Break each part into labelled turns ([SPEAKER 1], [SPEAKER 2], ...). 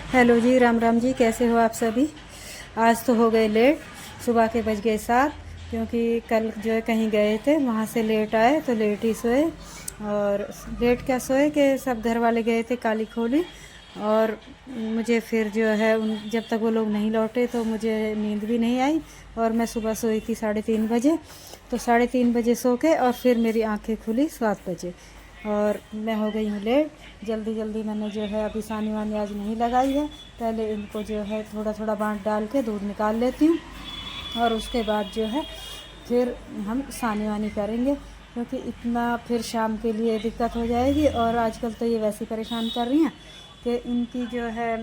[SPEAKER 1] Hello जी, राम राम जी। कैसे हो आप सभी। आज तो हो गए लेट। सुबह के बज गए 7। क्योंकि कल जो है कहीं गए थे, वहाँ से लेट आए तो लेट ही सोए। और लेट क्या सोए कि सब घर वाले गए थे काली खोली। और मुझे फिर जो है उन जब तक वो लोग नहीं लौटे तो मुझे नींद भी नहीं आई। और मैं सुबह सोई थी 3:30 बजे। तो 3:30 बजे सो के और फिर मेरी आंखें खुली 7 बजे। और मैं हो गई हूँ लेट। जल्दी जल्दी मैंने जो है अभी सानी वानी आज नहीं लगाई है। पहले इनको जो है थोड़ा थोड़ा बाँट डाल के दूध निकाल लेती हूँ। और उसके बाद जो है फिर हम सानी वानी करेंगे। क्योंकि इतना फिर शाम के लिए दिक्कत हो जाएगी। और आजकल तो ये वैसे ही परेशान कर रही हैं कि इनकी जो है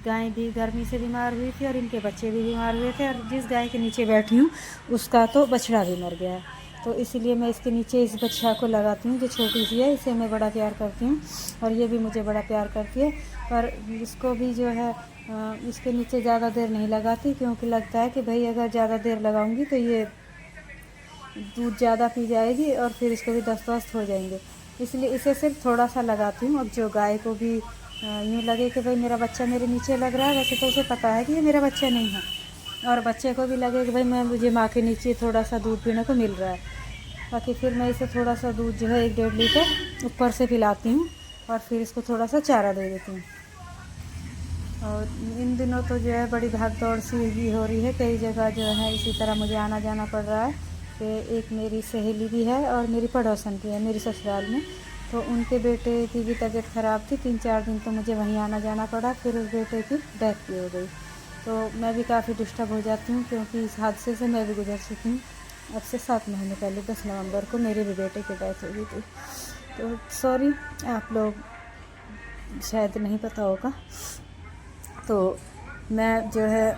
[SPEAKER 1] गाय भी गर्मी से बीमार हुई थी और इनके बच्चे भी बीमार हुए थे। और जिस गाय के नीचे बैठी हूँ उसका तो बछड़ा भी मर गया है। तो इसीलिए मैं इसके नीचे इस बच्चा को लगाती हूँ जो छोटी सी है। इसे मैं बड़ा प्यार करती हूँ और ये भी मुझे बड़ा प्यार करती है। पर इसको भी जो है इसके नीचे ज़्यादा देर नहीं लगाती, क्योंकि लगता है कि भाई अगर ज़्यादा देर लगाऊंगी तो ये दूध ज़्यादा पी जाएगी और फिर इसको भी दस्त वस्त हो जाएंगे। इसलिए इसे सिर्फ थोड़ा सा लगाती हूँ। अब जो गाय को भी यूँ लगे कि भाई मेरा बच्चा मेरे नीचे लग रहा है, वैसे तो उसे पता है कि ये मेरा बच्चा नहीं है। और बच्चे को भी लगे कि भाई मुझे माँ के नीचे थोड़ा सा दूध पीने को मिल रहा है। बाकी फिर मैं इसे थोड़ा सा दूध जो है 1-1.5 लीटर ऊपर से पिलाती हूँ। और फिर इसको थोड़ा सा चारा दे देती हूँ। और इन दिनों तो जो है बड़ी भाग दौड़ सी भी हो रही है, कई जगह जो है इसी तरह मुझे आना जाना पड़ रहा है। कि एक मेरी सहेली भी है और मेरी पड़ोसन भी है मेरी ससुराल में। तो उनके बेटे की भी तबीयत ख़राब थी, 3-4 दिन तो मुझे वहीं आना जाना पड़ा। फिर उस बेटे की डेथ भी हो गई। तो मैं भी काफ़ी डिस्टर्ब हो जाती हूँ, क्योंकि इस हादसे से मैं भी गुजर चुकी हूँ। अब से 7 महीने पहले 10 नवंबर को मेरे भी बेटे की डेथ हो गई थी। तो सॉरी, आप लोग शायद नहीं पता होगा। तो मैं जो है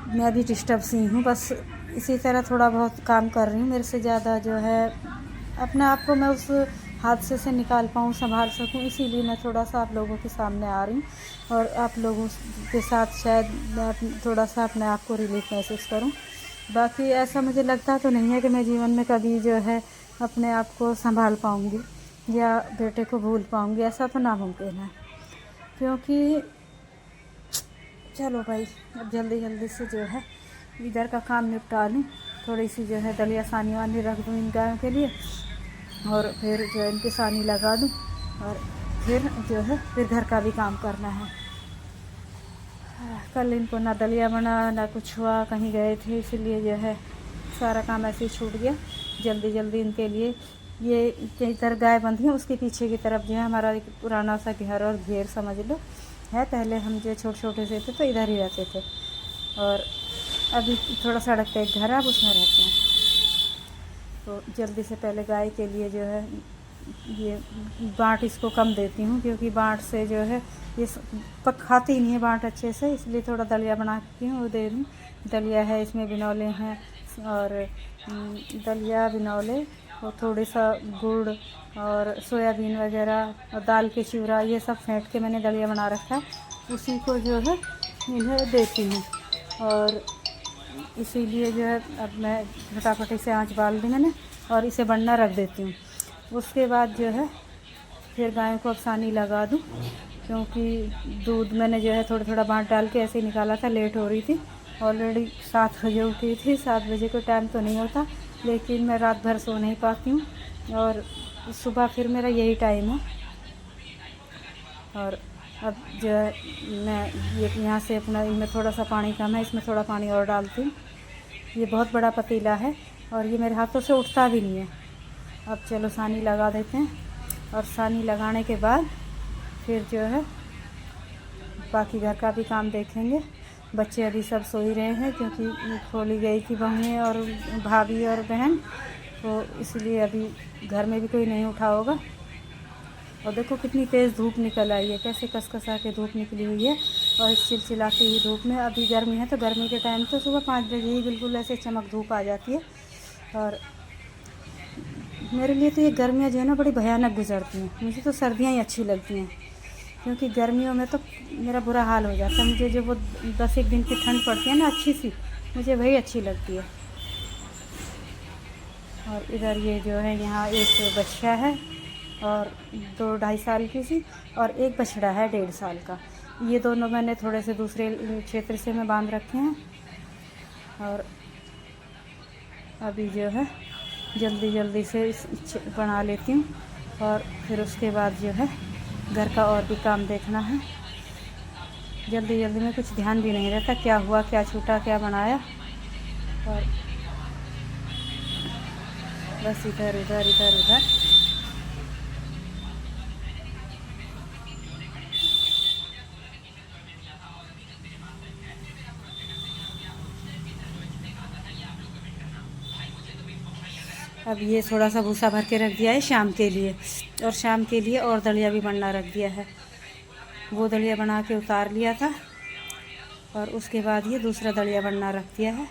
[SPEAKER 1] मैं भी डिस्टर्ब सी हूँ, बस इसी तरह थोड़ा बहुत काम कर रही हूँ। मेरे से ज़्यादा जो है अपने आप को मैं उस हादसे से निकाल पाऊँ, संभाल सकूँ, इसीलिए मैं थोड़ा सा आप लोगों के सामने आ रही हूँ। और आप लोगों के साथ शायद मैं थोड़ा सा अपने आप को रिलीफ महसूस करूँ। बाकी ऐसा मुझे लगता तो नहीं है कि मैं जीवन में कभी जो है अपने आप को संभाल पाऊँगी या बेटे को भूल पाऊँगी। ऐसा तो नामुमकिन है। क्योंकि चलो भाई, अब जल्दी जल्दी से जो है इधर का काम निपटा लूँ। थोड़ी सी जो है दलिया सानी वानी रख दूँ इन गायों के लिए। और फिर जो है इनकी सानी लगा दूँ। और फिर जो है फिर घर का भी काम करना है। कल इनको ना दलिया बना ना कुछ हुआ, कहीं गए थे, इसलिए जो है सारा काम ऐसे ही छूट गया। जल्दी जल्दी इनके लिए ये इधर गाय बंधी है, उसके पीछे की तरफ जो है हमारा एक पुराना सा घर और घेर समझ लो है। पहले हम जो छोटे छोटे से थे तो इधर ही रहते थे। और अभी थोड़ा सड़क पे एक घर है, अब उसमें रहते हैं। तो जल्दी से पहले गाय के लिए जो है ये बाँट इसको कम देती हूँ, क्योंकि बाँट से जो है ये पक खाती नहीं है बाँट अच्छे से। इसलिए थोड़ा दलिया बनाती हूँ, वो दे दूँ। दलिया है, इसमें बिनौले हैं और दलिया बिनौले और थोड़े सा गुड़ और सोयाबीन वगैरह और दाल के चिवड़ा, ये सब फेंट के मैंने दलिया बना रखा है। उसी को जो है इन्हें देती हूँ। और इसीलिए जो है अब मैं फटाफट से आँच बाल दी मैंने और इसे बनना रख देती हूँ। उसके बाद जो है फिर गायों को अब सानी लगा दूँ, क्योंकि दूध मैंने जो है थोड़ा थोड़ा बाँट डाल के ऐसे ही निकाला था। लेट हो रही थी, ऑलरेडी 7 बजे उठी थी। 7 बजे को टाइम तो नहीं होता, लेकिन मैं रात भर सो नहीं पाती हूँ और सुबह फिर मेरा यही टाइम है। और अब जो है मैं ये यहाँ से अपना, इनमें थोड़ा सा पानी कम है, इसमें थोड़ा पानी और डालती हूँ। ये बहुत बड़ा पतीला है और ये मेरे हाथों से उठता भी नहीं है। अब चलो सानी लगा देते हैं। और सानी लगाने के बाद फिर जो है बाकी घर का भी काम देखेंगे। बच्चे अभी सब सो ही रहे हैं, क्योंकि खोली गई थी बहुएँ और भाभी और बहन, तो इसलिए अभी घर में भी कोई नहीं उठा होगा। और देखो कितनी तेज़ धूप निकल आई है, कैसे कसकसा के धूप निकली हुई है। और इस चिलचिलाती हुई धूप में, अभी गर्मी है तो गर्मी के टाइम तो सुबह 5 बजे ही बिल्कुल ऐसे चमक धूप आ जाती है। और मेरे लिए तो ये गर्मियाँ जो है ना बड़ी भयानक गुजरती हैं। मुझे तो सर्दियाँ ही अच्छी लगती हैं, क्योंकि गर्मियों में तो मेरा बुरा हाल हो जाता है। मुझे जो वो 10 एक दिन की ठंड पड़ती है ना अच्छी सी, मुझे वही अच्छी लगती है। और इधर ये जो है यहाँ एक बच्चा है और 2-2.5 साल की सी, और एक बछड़ा है 1.5 साल का। ये दोनों मैंने थोड़े से दूसरे क्षेत्र से मैं बांध रखे हैं। और अभी जो है जल्दी जल्दी से बना लेती हूँ, और फिर उसके बाद जो है घर का और भी काम देखना है। जल्दी जल्दी में कुछ ध्यान भी नहीं रहता, क्या हुआ, क्या छूटा, क्या बनाया, और बस इधर उधर इधर उधर। अब ये थोड़ा सा भूसा भर के रख दिया है शाम के लिए, और शाम के लिए और दलिया भी बनना रख दिया है। वो दलिया बना के उतार लिया था, और उसके बाद ये दूसरा दलिया बनना रख दिया है।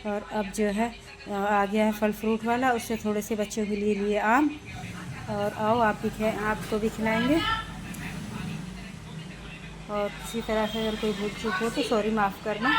[SPEAKER 1] और अब जो है आ गया है फल फ्रूट वाला, उससे थोड़े से बच्चों के लिए लिए आम। और आओ आपको भी खिलाएंगे। और किसी तरह से अगर कोई भूल चूक हो तो सॉरी, माफ़ करना।